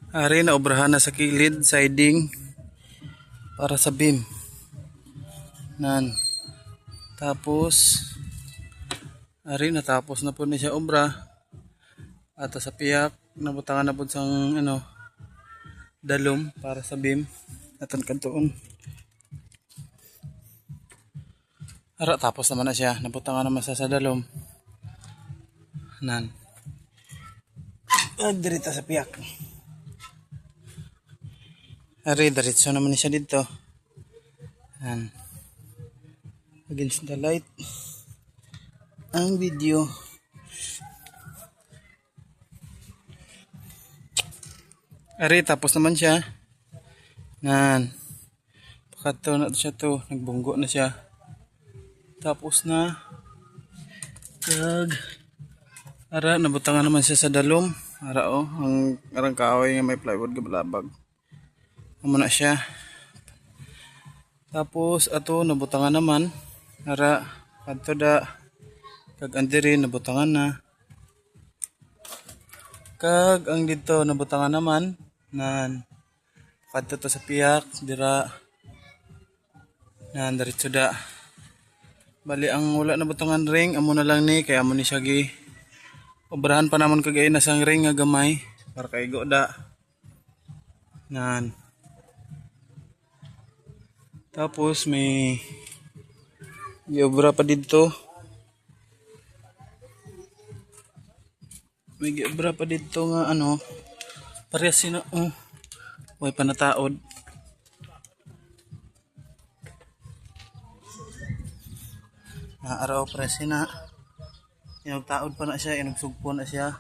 Ari na obrahan na sa kilid, siding para sa beam. Nan. Tapos ari natapos na po ni siya obra. At sa piyak nabutangan na po sang dalom para sa beam. Atan kadtoon. Ara tapos naman na siya, nabutangan naman sa dalom. Nan. Dirita sa piyak. Ari, diretso naman siya dito. Yan. Against the light. Ang video. Ari, tapos naman siya. Yan. Pakato na siya to. Nagbunggo na siya. Tapos na. Ara, nabutangan naman siya sa dalom. Ara, ang arang kaaway nga may plywood gabalabag. Amo na siya. Tapos ato nabutangan naman. Ara kadto da kag andiri nabutangan na. Kag ang dito nabutangan naman nan kadto to sa piyak dira. Nan diretso da. Bali ang wala nabutangan ring amo na lang ni kay amo ni siya gi obrahan pa naman kagay na sang ring nga gamay para kay go da. Nan. Tapos may giobra pa dito. May giobra pa dito nga parehas sina way panataod. Araw parehas sina. Inugtaod pa na siya, inugsugpo na siya.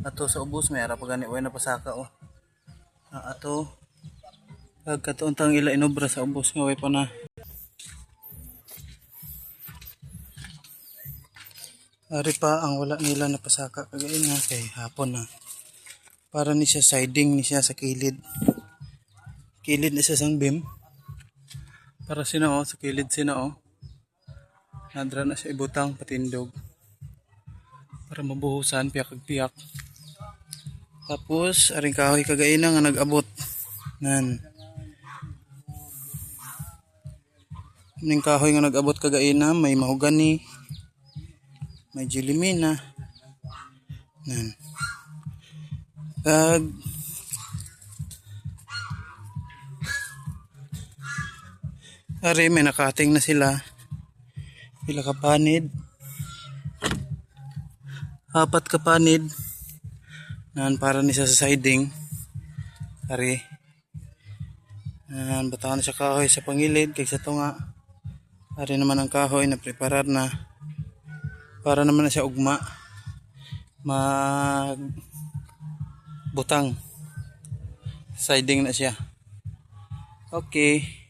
Ato sa ubos may ara pa gani way napasaka ato kagkatuon tang ila inobra sa ubos nga way pa na. Ari pa ang wala nila napasaka kagayon nga kay hapon na. Para ni siya siding ni siya sa kilid. Kilid na siya sang beam. Para sina sa kilid sina Nadra na siya ibutang patindog. Para mabuhusan piyak kag piyak. Tapos aring kahoy kagayon nga nag-abot. Nan. Ning kahoy nga nag-abot kagaina may mahogani, may jilimina. Nan. Kag ari may nakating na sila. Pila ka panid? 4 ka panid. Nan para ni sa siding. Ari. Nan bataan siya kahoy sa pangilid kay sa tunga. Ari naman ang kahoy na preparar na para naman na siya ugma butang siding na siya. Okay.